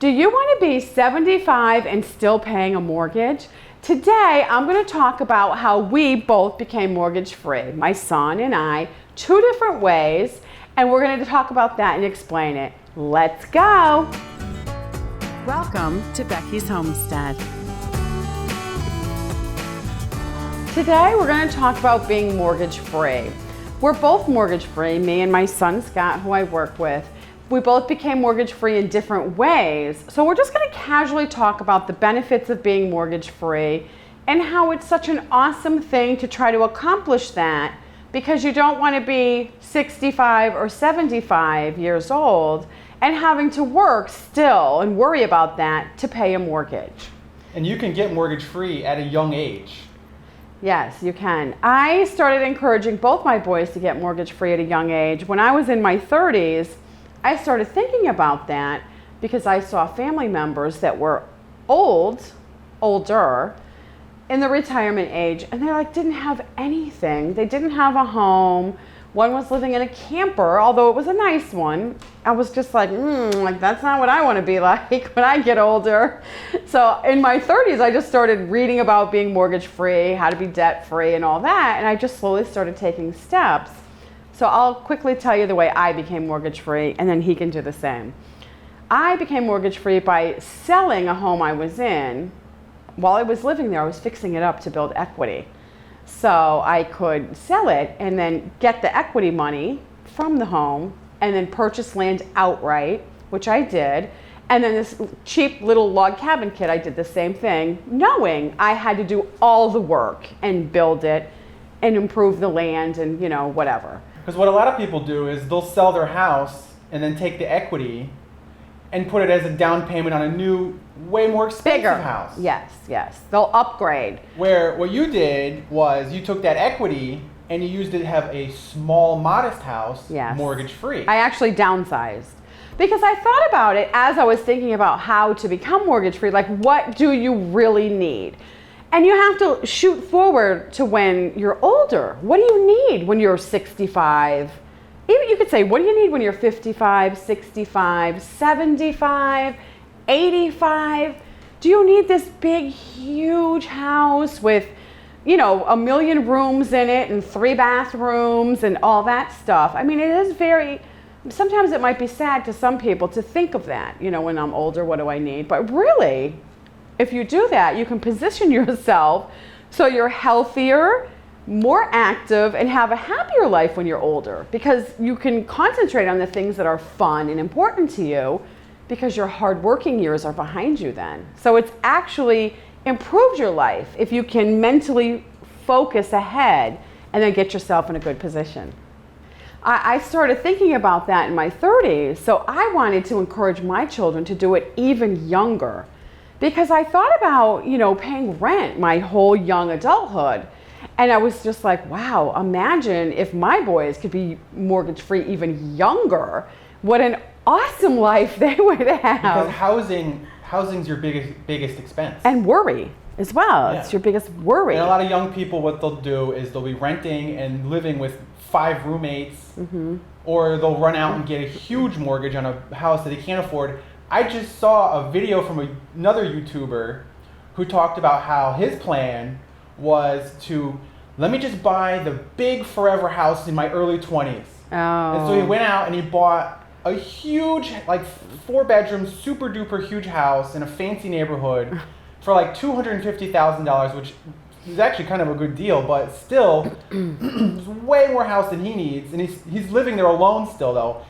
Do you want to be 75 and still paying a mortgage? Today, I'm going to talk about how we both became mortgage free, my son and I, 2 different ways, and we're going to talk about that and explain it. Let's go. Welcome to Becky's Homestead. Today, we're going to talk about being mortgage free. We're both mortgage free, me and my son Scott, who I work with. We both became mortgage free in different ways. So we're just going to casually talk about the benefits of being mortgage free and how it's such an awesome thing to try to accomplish that, because you don't want to be 65 or 75 years old and having to work still and worry about that to pay a mortgage. And you can get mortgage free at a young age. Yes, you can. I started encouraging both my boys to get mortgage free at a young age. When I was in my 30s, I started thinking about that because I saw family members that were older, in the retirement age, and they didn't have anything. They didn't have a home. One was living in a camper, although it was a nice one. I was just like that's not what I want to be like when I get older. So in my 30s, I just started reading about being mortgage free, how to be debt free and all that. And I just slowly started taking steps. So I'll quickly tell you the way I became mortgage free, and then he can do the same. I became mortgage free by selling a home I was in. While I was living there, I was fixing it up to build equity. So I could sell it and then get the equity money from the home and then purchase land outright, which I did. And then this cheap little log cabin kit, I did the same thing, knowing I had to do all the work and build it and improve the land and, whatever. Because what a lot of people do is they'll sell their house and then take the equity and put it as a down payment on a new, way more expensive house. Yes. They'll upgrade. Where what you did was you took that equity and you used it to have a small, modest house, mortgage free. I actually downsized because I thought about it as I was thinking about how to become mortgage free. Like, what do you really need? And you have to shoot forward to when you're older. What do you need when you're 65? Even you could say, what do you need when you're 55, 65, 75, 85? Do you need this big, huge house with, 1 million rooms in it and 3 bathrooms and all that stuff? I mean, it is sometimes it might be sad to some people to think of that, when I'm older, what do I need? But really, if you do that, you can position yourself so you're healthier, more active, and have a happier life when you're older, because you can concentrate on the things that are fun and important to you because your hard-working years are behind you then. So it's actually improved your life if you can mentally focus ahead and then get yourself in a good position. I started thinking about that in my 30s, so I wanted to encourage my children to do it even younger, because I thought about, paying rent my whole young adulthood. And I was just like, wow, imagine if my boys could be mortgage free even younger. What an awesome life they would have. Because housing's your biggest expense. And worry as well. Yeah. It's your biggest worry. And a lot of young people, what they'll do is they'll be renting and living with 5 roommates, or they'll run out and get a huge mortgage on a house that they can't afford. I just saw a video from another YouTuber who talked about how his plan was to, let me just buy the big forever house in my early 20s. Oh. And so he went out and he bought a huge, 4-bedroom, super duper huge house in a fancy neighborhood for $250,000, which is actually kind of a good deal, but still, it's way more house than he needs. And he's living there alone still, though.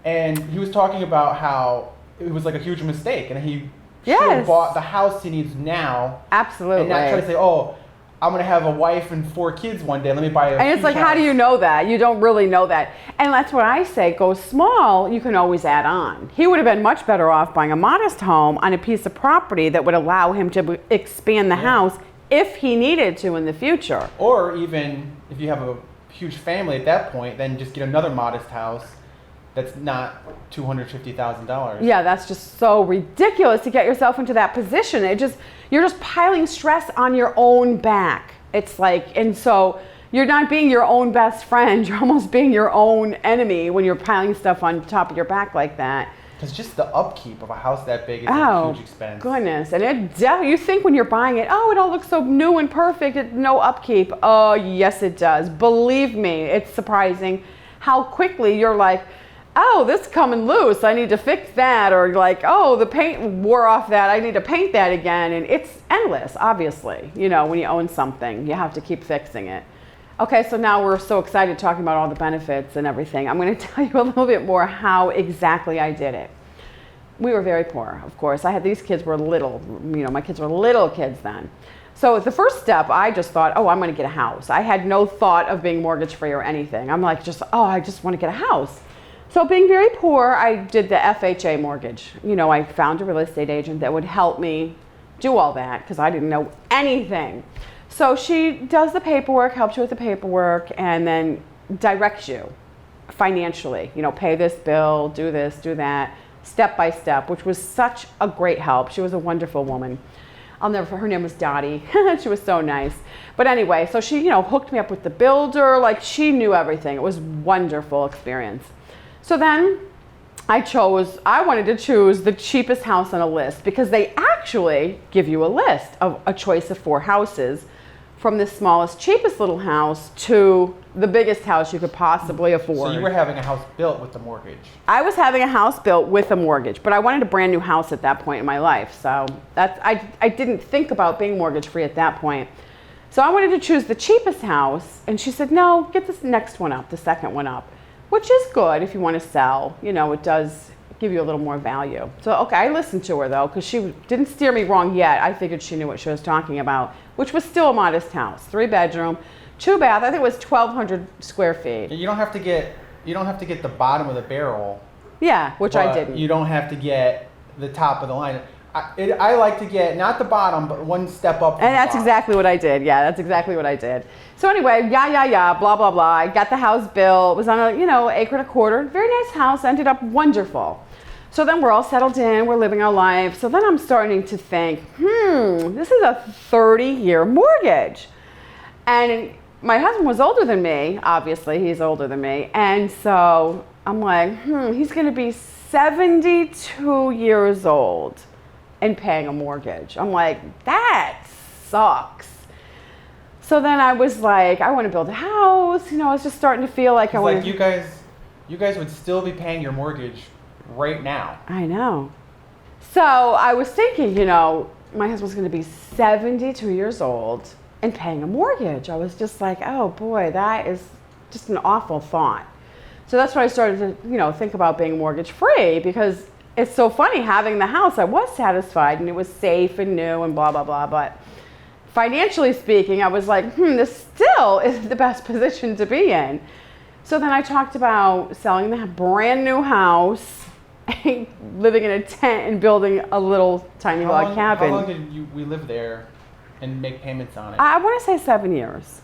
And he was talking about how it was a huge mistake, and he should have bought the house he needs now. Absolutely. And not try to say, I'm going to have a wife and 4 kids one day. Let me buy a And it's like, how do you know that? You don't really know that. And that's what I say. Go small. You can always add on. He would have been much better off buying a modest home on a piece of property that would allow him to expand the house if he needed to in the future. Or even if you have a huge family at that point, then just get another modest house that's not $250,000. Yeah, that's just so ridiculous to get yourself into that position. You're just piling stress on your own back. It's and so you're not being your own best friend. You're almost being your own enemy when you're piling stuff on top of your back like that. Because just the upkeep of a house that big is a Oh, huge expense. goodness. And you think when you're buying it, oh, it all looks so new and perfect, no upkeep. Oh, yes, it does. Believe me, it's surprising how quickly you're like, oh, this is coming loose, I need to fix that. Or like, oh, the paint wore off that, I need to paint that again. And it's endless, obviously. You know, when you own something, you have to keep fixing it. Okay, so now we're so excited talking about all the benefits and everything. I'm going to tell you a little bit more how exactly I did it. We were very poor, of course. These kids were little, my kids were little kids then. So the first step, I just thought, oh, I'm going to get a house. I had no thought of being mortgage free or anything. I'm like, I just want to get a house. So being very poor, I did the FHA mortgage. I found a real estate agent that would help me do all that because I didn't know anything. So she does the paperwork, helps you with the paperwork, and then directs you financially. Pay this bill, do this, do that, step by step, which was such a great help. She was a wonderful woman. Her name was Dottie. She was so nice. But anyway, so she, hooked me up with the builder. Like, she knew everything. It was a wonderful experience. So then I wanted to choose the cheapest house on a list because they actually give you a list of a choice of 4 houses, from the smallest, cheapest little house to the biggest house you could possibly afford. So you were having a house built with the mortgage. I was having a house built with a mortgage, but I wanted a brand new house at that point in my life. So I didn't think about being mortgage free at that point. So I wanted to choose the cheapest house, and she said, no, get this next one up, the second one up, which is good if you want to sell. It does give you a little more value. So, okay, I listened to her though, because she didn't steer me wrong yet. I figured she knew what she was talking about, which was still a modest house, 3 bedroom, 2 bath. I think it was 1,200 square feet. You don't have to get the bottom of the barrel. Yeah, which I didn't. You don't have to get the top of the line. I like to get not the bottom, but one step up. And that's exactly what I did. Yeah, that's exactly what I did. So anyway, blah, blah, blah. I got the house built. It was on a, acre and a quarter. Very nice house. Ended up wonderful. So then we're all settled in. We're living our life. So then I'm starting to think, this is a 30-year mortgage. And my husband was older than me. Obviously, he's older than me. And so I'm like, he's going to be 72 years old and paying a mortgage. I'm like, that sucks. So then I was like, I want to build a house. I was just starting to feel like I want to. You guys would still be paying your mortgage right now. I know. So I was thinking, my husband's going to be 72 years old and paying a mortgage. I was just like, oh boy, that is just an awful thought. So that's when I started to, think about being mortgage free, because it's so funny having the house. I was satisfied and it was safe and new and blah, blah, blah. But financially speaking, I was like, this still is the best position to be in. So then I talked about selling the brand new house, living in a tent and building a little tiny log cabin. How long did we live there and make payments on it? I want to say 7 years.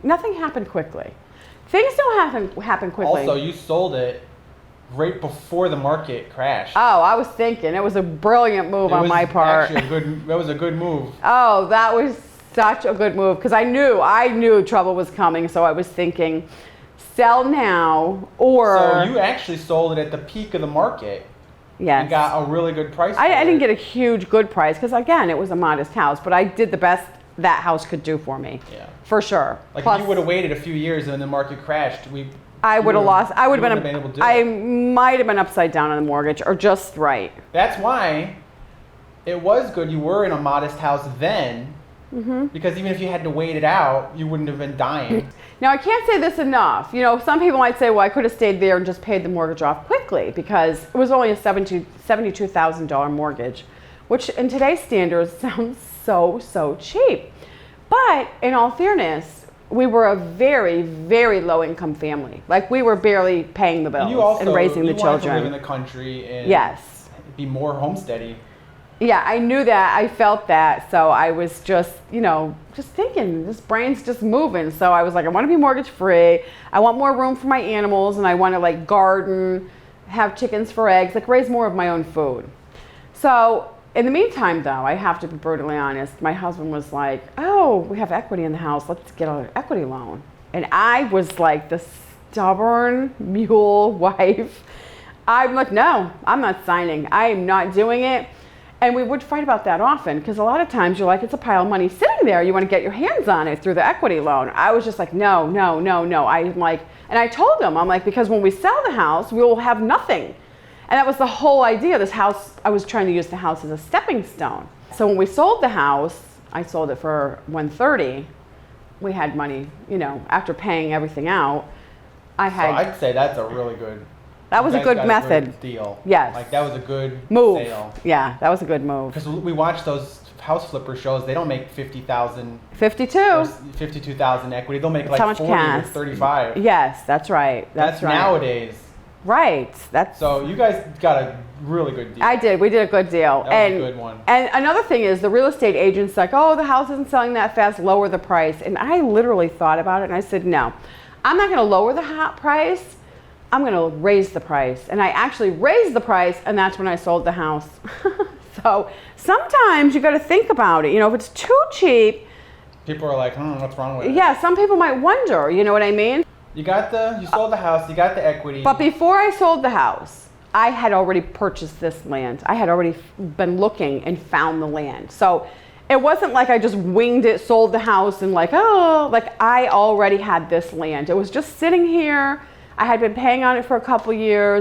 Nothing happened quickly. Things don't happen quickly. Also, you sold it right before the market crashed. Oh, I was thinking it was a brilliant move on my part. That was a good move. Oh, that was such a good move, because I knew trouble was coming. So I was thinking, sell now, or. So you actually sold it at the peak of the market. Yes. And got a really good price. I didn't get a huge good price, because again, it was a modest house, but I did the best that house could do for me. Yeah. For sure. Like, if you would have waited a few years and the market crashed, I would have lost. I would have been able to do I it. might have been upside down on the mortgage, or just right. That's why it was good you were in a modest house then, because even if you had to wait it out, you wouldn't have been dying. Now, I can't say this enough. Some people might say, well, I could have stayed there and just paid the mortgage off quickly, because it was only a $72,000 mortgage, which in today's standards sounds so cheap. But in all fairness, we were a very, very low income family. Like, we were barely paying the bills and raising the children. You wanted to live in the country and be more homesteady. Yeah, I knew that. I felt that. So I was just thinking, this brain's just moving. So I was like, I want to be mortgage free. I want more room for my animals, and I want to garden, have chickens for eggs, raise more of my own food. So in the meantime, though, I have to be brutally honest, my husband was like, oh, we have equity in the house. Let's get an equity loan. And I was like the stubborn mule wife. I'm like, no, I'm not signing. I am not doing it. And we would fight about that often because a lot of times you're like, it's a pile of money sitting there. You want to get your hands on it through the equity loan. I was just like, no. I'm like, and I told him, I'm like, because when we sell the house, we will have nothing. And that was the whole idea. This house, I was trying to use the house as a stepping stone. So when we sold the house, I sold it for $130. We had money, you know, after paying everything out. So I'd say that's a really good. That was a good method. Good deal. Yes. Like that was a good move. sale. Yeah, that was a good move. Because we watch those house flipper shows. They don't make 50,000. 52. 52,000 equity. They'll make That's how like much 40 cash. or 35. Yes, that's right. That's right. Nowadays. Right. That's. So you guys got a really good deal. I did. We did a good deal. That was a good one. And another thing is the real estate agent's like, oh, the house isn't selling that fast. Lower the price. And I literally thought about it and I said, no, I'm not going to lower the price. I'm going to raise the price. And I actually raised the price, and that's when I sold the house. So sometimes you got to think about it. You know, if it's too cheap. People are like, what's wrong with it? Yeah, some people might wonder, you know what I mean? You sold the house, you got the equity. But before I sold the house, I had already purchased this land. I had already been looking and found the land. So it wasn't like I just winged it, sold the house, and like I already had this land. It was just sitting here. I had been paying on it for a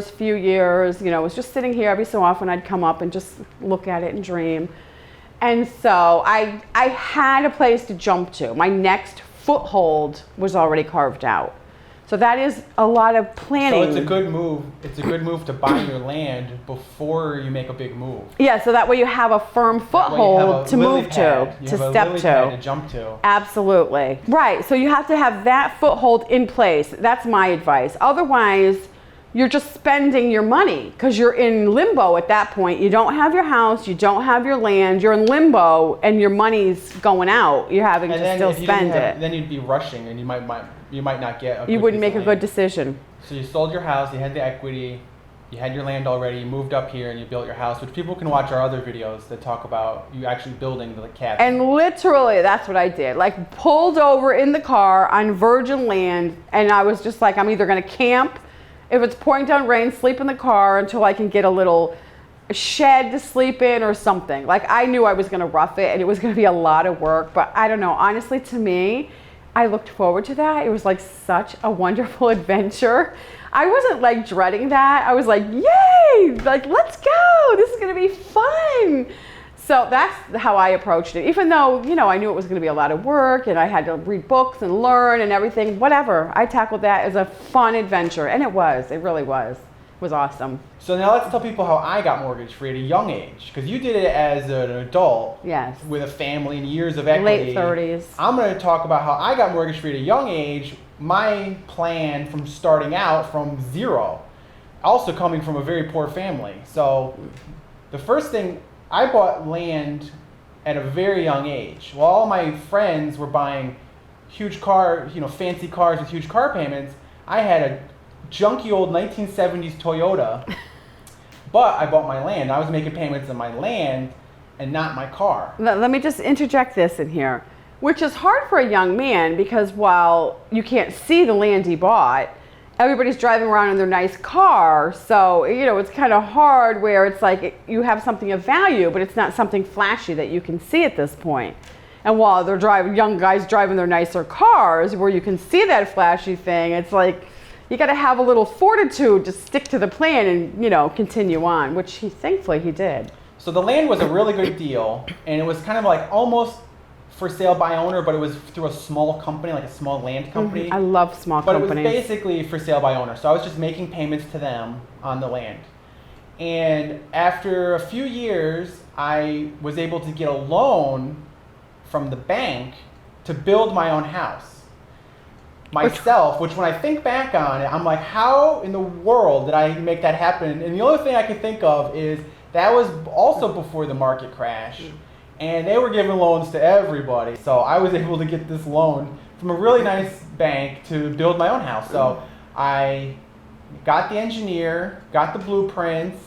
few years, you know, it was just sitting here. Every so often I'd come up and just look at it and dream. And so I had a place to jump to. My next foothold was already carved out. So that is a lot of planning. So it's a good move. It's a good move to buy your land before you make a big move. Yeah, so that way you have a firm foothold to move to, to step to. Jump to. Absolutely. Right, so you have to have that foothold in place. That's my advice. Otherwise, you're just spending your money because you're in limbo at that point. You don't have your house, you don't have your land, you're in limbo and your money's going out. You're having to still spend it. Then you'd be rushing and you might not get you wouldn't make a good decision. So you sold your house, you had the equity, you had your land already, you moved up here and you built your house, which people can watch our other videos that talk about you actually building the cabin. And literally, that's what I did. Like, pulled over in the car on virgin land, and I was just like, I'm either gonna camp, if it's pouring down rain, sleep in the car until I can get a little shed to sleep in or something. Like, I knew I was gonna rough it and it was gonna be a lot of work, but I don't know, honestly, to me, I looked forward to that. It was like such a wonderful adventure. I wasn't like dreading that. I was like, yay, like, let's go. This is gonna be fun. So that's how I approached it. Even though, you know, I knew it was gonna be a lot of work and I had to read books and learn and everything, whatever. I tackled that as a fun adventure, and it really was. It was awesome. So now let's tell people how I got mortgage free at a young age, because you did it as an adult. Yes. With a family and years of equity. Late 30s. I'm going to talk about how I got mortgage free at a young age, my plan from starting out from zero, also coming from a very poor family. So the first thing, I bought land at a very young age. While all my friends were buying huge fancy cars with huge car payments, I had a junky old 1970s Toyota, but I bought my land. I was making payments on my land and not my car. Let me just interject this in here, which is hard for a young man because while you can't see the land he bought, everybody's driving around in their nice car. So, you know, it's kind of hard where it's like you have something of value, but it's not something flashy that you can see at this point. And while they're young guys driving their nicer cars where you can see that flashy thing, it's like, you got to have a little fortitude to stick to the plan and, you know, continue on, which thankfully he did. So the land was a really good deal, and it was kind of like almost for sale by owner, but it was through a small company, like a small land company. I love small companies. But it was basically for sale by owner. So I was just making payments to them on the land. And after a few years, I was able to get a loan from the bank to build my own house. Myself, which when I think back on it, I'm like, how in the world did I make that happen? And the only thing I can think of is that was also before the market crash, and they were giving loans to everybody. So I was able to get this loan from a really nice bank to build my own house. So I got the engineer, got the blueprints,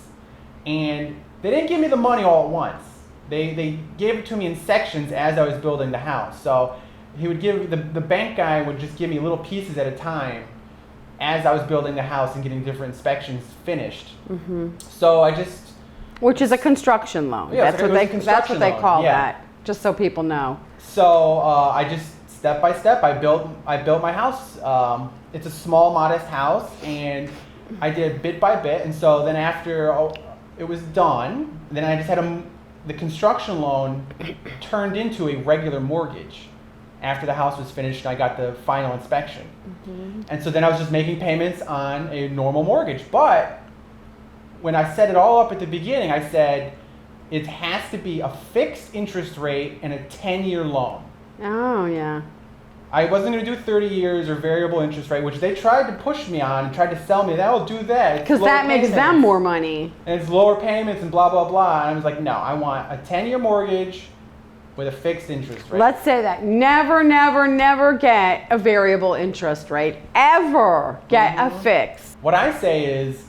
and they didn't give me the money all at once. They gave it to me in sections as I was building the house. So he would give, the bank guy would just give me little pieces at a time as I was building the house and getting different inspections finished. So I just... Which is a construction loan. Yeah, That's what they call that, just so people know. So I just, step by step, I built my house. It's a small, modest house, and I did bit by bit. And so then after it was done, then I just had the construction loan turned into a regular mortgage after the house was finished and I got the final inspection. And so then I was just making payments on a normal mortgage. But when I set it all up at the beginning, I said it has to be a fixed interest rate and a 10-year loan. Oh, yeah. I wasn't going to do 30 years or variable interest rate, which they tried to push me on and tried to sell me. That'll do that. Because that makes them more money. And it's lower payments and blah, blah, blah. And I was like, no, I want a 10-year mortgage with a fixed interest rate. Let's say that. Never, never, never get a variable interest rate. Ever get a fix. What I say is,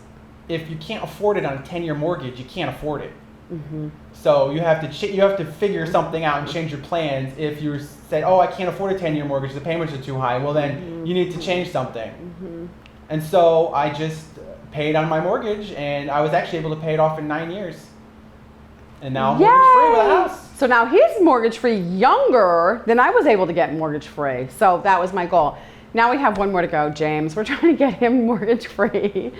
if you can't afford it on a 10-year mortgage, you can't afford it. So you have to figure something out and change your plans. If you said, oh, I can't afford a 10-year mortgage, the payments are too high, well then you need to change something. And so I just paid on my mortgage, and I was actually able to pay it off in 9 years. And now I'm mortgage-free with a house. So now he's mortgage-free younger than I was able to get mortgage-free. So that was my goal. Now we have one more to go, James. We're trying to get him mortgage-free,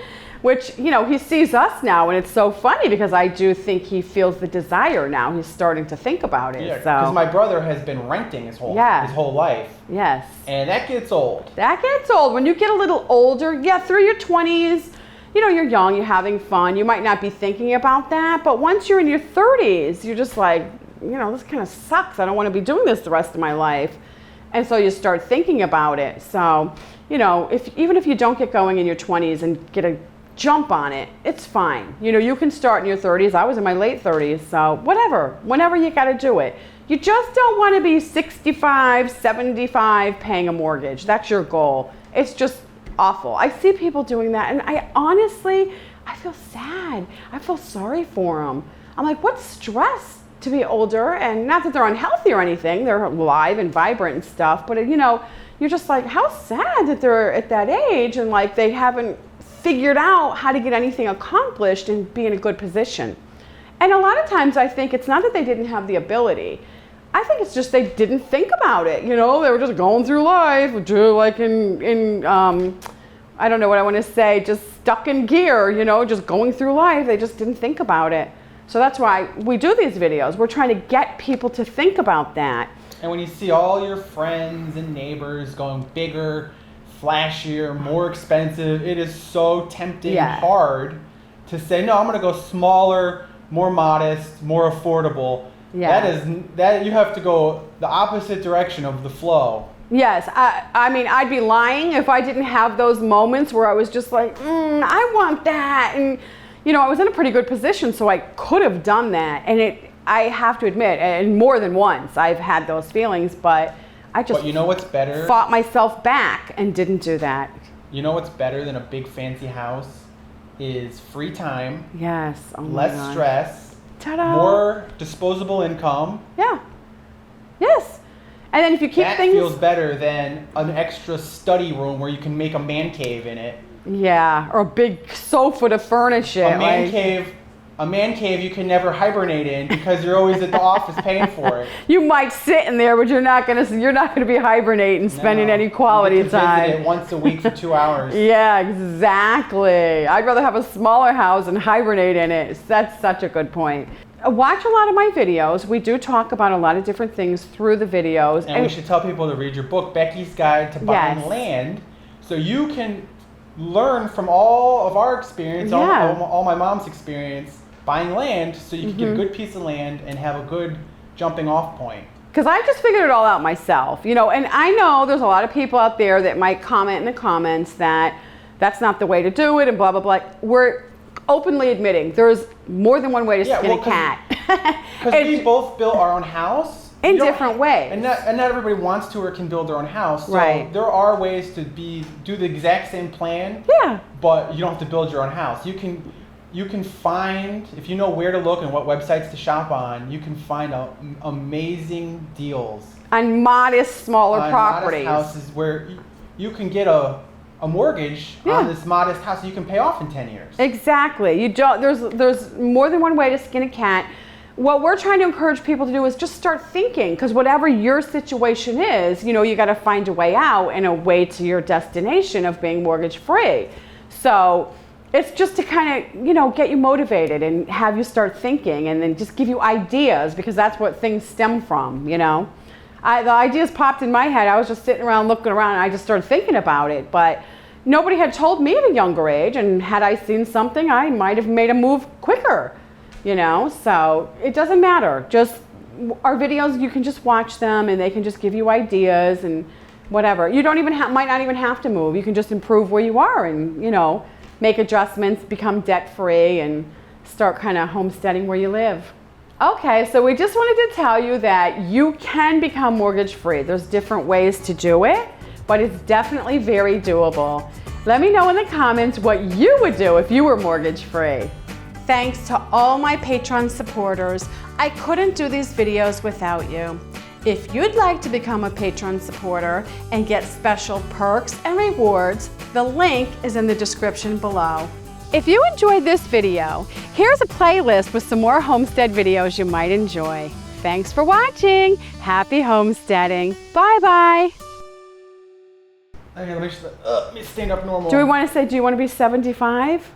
which, you know, he sees us now, and it's so funny because I do think he feels the desire now. He's starting to think about it. Yeah, because my brother has been renting his whole life. Yes. And that gets old. That gets old. When you get a little older, through your 20s, you know, you're young, you're having fun. You might not be thinking about that, but once you're in your 30s, you're just like, you know, this kind of sucks. I don't want to be doing this the rest of my life. And so you start thinking about it. So, you know, even if you don't get going in your 20s and get a jump on it, it's fine. You know, you can start in your 30s. I was in my late 30s, so whenever you got to do it. You just don't want to be 65, 75 paying a mortgage. That's your goal. It's just awful. I see people doing that, and I feel sad. I feel sorry for them. I'm like, what stress to be older, and not that they're unhealthy or anything. They're alive and vibrant and stuff, but you know, you're just like, how sad that they're at that age and like they haven't figured out how to get anything accomplished and be in a good position. And a lot of times I think it's not that they didn't have the ability. I think it's just they didn't think about it. You know, they were just going through life, like in I don't know what I want to say, just stuck in gear, you know, just going through life. They just didn't think about it. So that's why we do these videos. We're trying to get people to think about that. And when you see all your friends and neighbors going bigger, flashier, more expensive, it is so tempting and hard to say, no, I'm going to go smaller, more modest, more affordable. Yeah. That you have to go the opposite direction of the flow. Yes, I mean, I'd be lying if I didn't have those moments where I was just like, I want that. And, you know, I was in a pretty good position, so I could have done that. And I have to admit, and more than once, I've had those feelings, but I just you know what's better? Fought myself back and didn't do that. You know what's better than a big fancy house is free time. Yes. Oh my less God. Stress. Ta-da. More disposable income. Yeah. Yes. And then if you keep that feels better than an extra study room where you can make a man cave in it. Yeah, or a big sofa to furnish it. A man cave you can never hibernate in because you're always at the office paying for it. You might sit in there, but you're not gonna be hibernating, spending any quality time. Visit it once a week for 2 hours. Yeah, exactly. I'd rather have a smaller house and hibernate in it. That's such a good point. Watch a lot of my videos. We do talk about a lot of different things through the videos. And we should tell people to read your book, Becky's Guide to Buying Land, so you can learn from all of our experience, all my mom's experience buying land, so you can get a good piece of land and have a good jumping off point. Because I just figured it all out myself, you know, and I know there's a lot of people out there that might comment in the comments that that's not the way to do it and blah, blah, blah. We're openly admitting there's more than one way to skin a cat. Because we both built our own house. In different ways. And not everybody wants to or can build their own house. So there are ways to do the exact same plan, but you don't have to build your own house. You can find, if you know where to look and what websites to shop on, you can find amazing deals. On modest, smaller properties. Modest houses where you can get a a mortgage on this modest house that you can pay off in 10 years. Exactly. You don't. There's more than one way to skin a cat. What we're trying to encourage people to do is just start thinking, because whatever your situation is, you know, you got to find a way out and a way to your destination of being mortgage free. So it's just to kind of, you know, get you motivated and have you start thinking, and then just give you ideas, because that's what things stem from, you know. The ideas popped in my head. I was just sitting around looking around, and I just started thinking about it. But nobody had told me at a younger age, and had I seen something, I might have made a move quicker, you know. So it doesn't matter. Just our videos, you can just watch them, and they can just give you ideas and whatever. You don't even might not even have to move. You can just improve where you are, and, you know, make adjustments, become debt free, and start kind of homesteading where you live. Okay, so we just wanted to tell you that you can become mortgage free. There's different ways to do it, but it's definitely very doable. Let me know in the comments what you would do if you were mortgage free. Thanks to all my Patreon supporters. I couldn't do these videos without you. If you'd like to become a Patreon supporter and get special perks and rewards, the link is in the description below. If you enjoyed this video, here's a playlist with some more homestead videos you might enjoy. Thanks for watching. Happy homesteading. Bye-bye. Okay, let me stand up normal. Do you want to be 75?